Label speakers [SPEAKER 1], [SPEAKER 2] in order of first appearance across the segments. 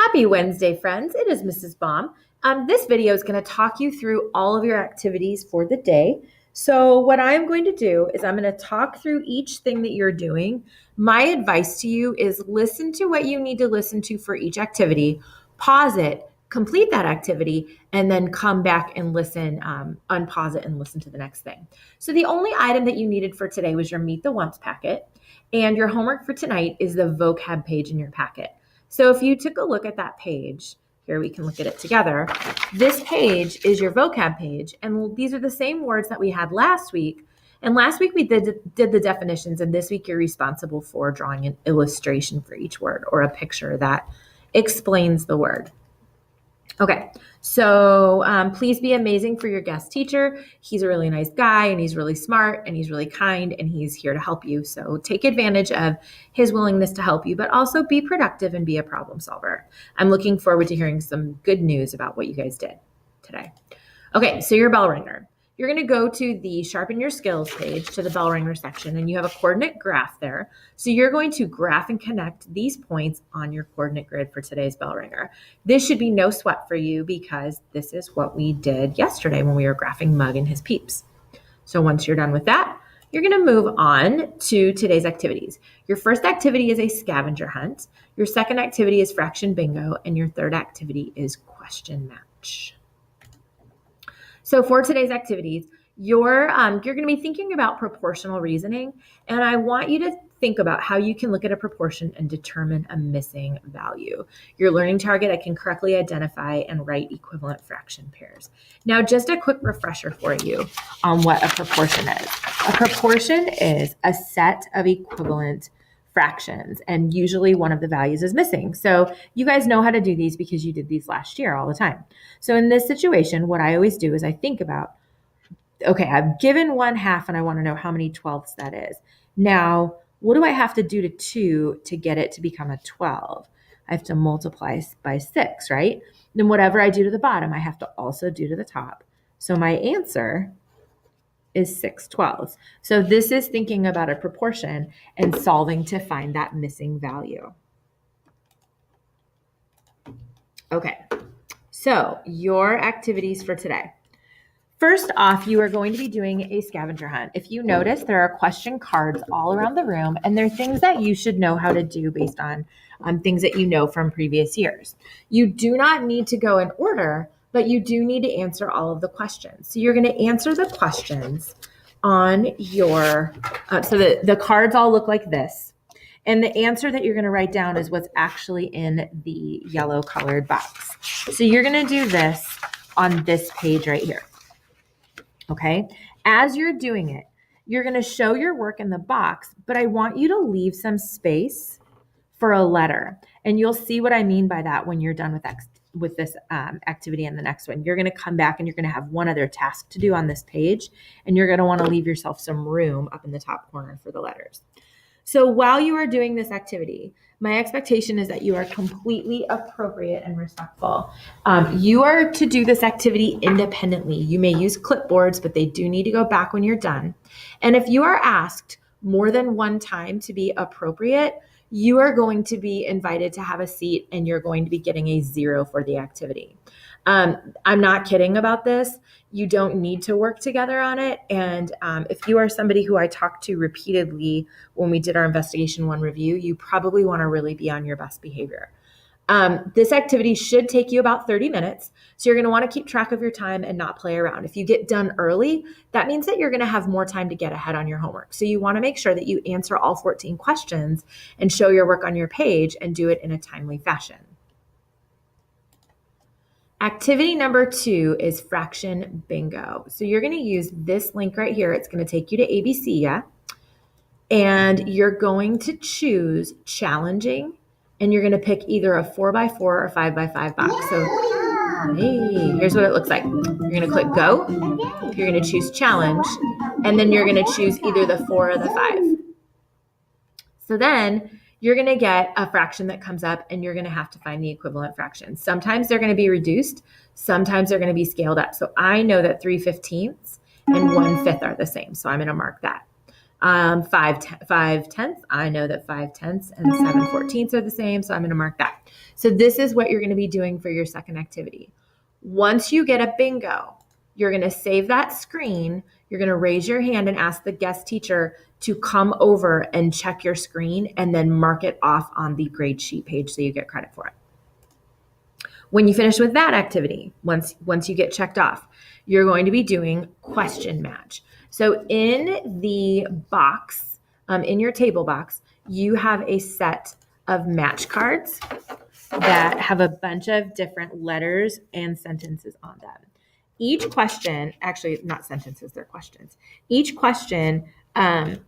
[SPEAKER 1] Happy Wednesday, friends. It is Mrs. Baum. This video is going to talk you through all of your activities for the day. So what I'm going to do is I'm going to talk through each thing that you're doing. My advice to you is listen to what you need to listen to for each activity, pause it, complete that activity, and then come back and listen, unpause it and listen to the next thing. So the only item that you needed for today was your Meet the Once packet, and your homework for tonight is the vocab page in your packet. So if you took a look at that page, here we can look at it together. This page is your vocab page, and these are the same words that we had last week. And last week we did the definitions, and this week you're responsible for drawing an illustration for each word or a picture that explains the word. Okay, so please be amazing for your guest teacher. He's a really nice guy, and he's really smart, and he's really kind, and he's here to help you. So take advantage of his willingness to help you, but also be productive and be a problem solver. I'm looking forward to hearing some good news about what you guys did today. Okay, so your Bellringer. You're going to go to the Sharpen Your Skills page, to the Bellringer section, and you have a coordinate graph there. So you're going to graph and connect these points on your coordinate grid for today's Bellringer. This should be no sweat for you because this is what we did yesterday when we were graphing Mug and his peeps. So once you're done with that, you're going to move on to today's activities. Your first activity is a scavenger hunt. Your second activity is fraction bingo, and your third activity is question match. So for today's activities, you're going to be thinking about proportional reasoning, and I want you to think about how you can look at a proportion and determine a missing value. Your learning target, I can correctly identify and write equivalent fraction pairs. Now, just a quick refresher for you on what a proportion is. A proportion is a set of equivalent fractions, and usually one of the values is missing. So you guys know how to do these because you did these last year all the time. So in this situation, what I always do is I think about, okay, I've given 1/2 and I want to know how many twelfths that is. Now, what do I have to do to 2 to get it to become a 12? I have to multiply by 6, right? Then whatever I do to the bottom, I have to also do to the top. So my answer is 6/12. So this is thinking about a proportion and solving to find that missing value. Okay, so your activities for today. First off, you are going to be doing a scavenger hunt. If you notice, there are question cards all around the room, and they're things that you should know how to do based on things that you know from previous years. You do not need to go in order, but you do need to answer all of the questions. So you're going to answer the questions on your, so the cards all look like this. And the answer that you're going to write down is what's actually in the yellow colored box. So you're going to do this on this page right here. Okay. As you're doing it, you're going to show your work in the box, but I want you to leave some space for a letter. And you'll see what I mean by that when you're done with this activity and the next one. You're going to come back and you're going to have one other task to do on this page, and you're going to want to leave yourself some room up in the top corner for the letters. So while you are doing this activity, my expectation is that you are completely appropriate and respectful. You are to do this activity independently. You may use clipboards, but they do need to go back when you're done. And if you are asked more than one time to be appropriate, you are going to be invited to have a seat, and you're going to be getting a 0 for the activity. I'm not kidding about this. You don't need to work together on it. And if you are somebody who I talked to repeatedly when we did our Investigation 1 review, you probably want to really be on your best behavior. This activity should take you about 30 minutes. So you're going to want to keep track of your time and not play around. If you get done early, that means that you're going to have more time to get ahead on your homework. So you want to make sure that you answer all 14 questions and show your work on your page and do it in a timely fashion. Activity number 2 is fraction bingo. So you're going to use this link right here. It's going to take you to ABC, yeah? And you're going to choose challenging, and you're going to pick either a 4x4 or 5x5 box. So hey, here's what it looks like. You're going to click go. You're going to choose challenge, and then you're going to choose either the 4 or the 5. So then you're going to get a fraction that comes up, and you're going to have to find the equivalent fraction. Sometimes they're going to be reduced. Sometimes they're going to be scaled up. So I know that 3/15 and 1/5 are the same. So I'm going to mark that. 5/10ths, I know that 5/10ths and 7/14ths are the same, so I'm going to mark that. So this is what you're going to be doing for your second activity. Once you get a bingo, you're going to save that screen. You're going to raise your hand and ask the guest teacher to come over and check your screen and then mark it off on the grade sheet page so you get credit for it. When you finish with that activity, once you get checked off, you're going to be doing question match. So in the box, in your table box, you have a set of match cards that have a bunch of different letters and sentences on them. Each question, actually not sentences, they're questions. Each question,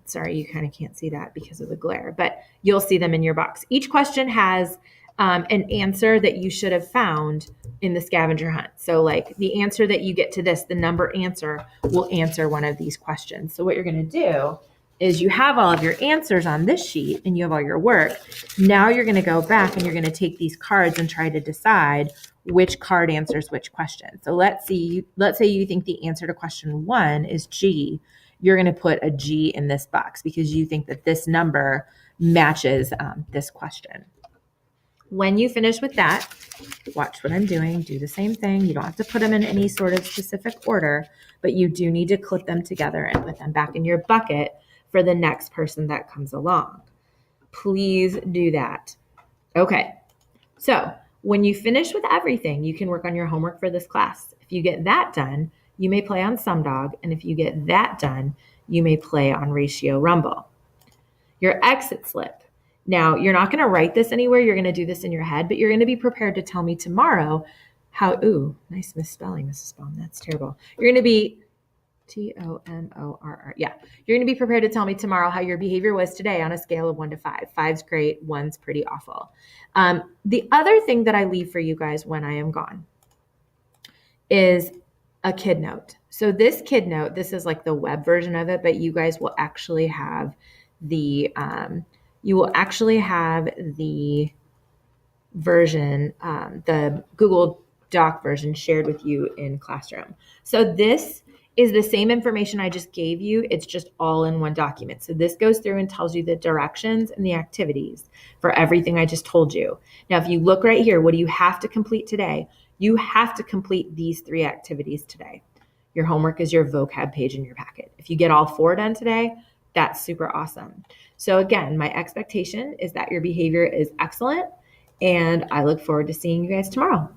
[SPEAKER 1] sorry, you kind of can't see that because of the glare, but you'll see them in your box. Each question has an answer that you should have found in the scavenger hunt. So like the answer that you get to this, the number answer will answer one of these questions. So what you're going to do is you have all of your answers on this sheet and you have all your work. Now you're going to go back and you're going to take these cards and try to decide which card answers which question. So let's say you think the answer to question 1 is G. You're going to put a G in this box because you think that this number matches this question. When you finish with that, watch what I'm doing. Do the same thing. You don't have to put them in any sort of specific order, but you do need to clip them together and put them back in your bucket for the next person that comes along. Please do that. Okay, so when you finish with everything, you can work on your homework for this class. If you get that done, you may play on Sumdog, and if you get that done, you may play on Ratio Rumble. Your exit slip. Now, you're not going to write this anywhere. You're going to do this in your head, but you're going to be prepared to tell me tomorrow how, ooh, nice misspelling, Mrs. Baum. That's terrible. You're going to be Tomorr. Yeah. You're going to be prepared to tell me tomorrow how your behavior was today on a scale of 1 to 5. 5's great. 1's pretty awful. The other thing that I leave for you guys when I am gone is a kid note. So this kid note, this is like the web version of it, but you guys will actually have the version, the Google Doc version shared with you in Classroom. So this is the same information I just gave you. It's just all in one document. So this goes through and tells you the directions and the activities for everything I just told you. Now, if you look right here, what do you have to complete today? You have to complete these 3 activities today. Your homework is your vocab page in your packet. If you get all 4 done today, that's super awesome. So again, my expectation is that your behavior is excellent, and I look forward to seeing you guys tomorrow.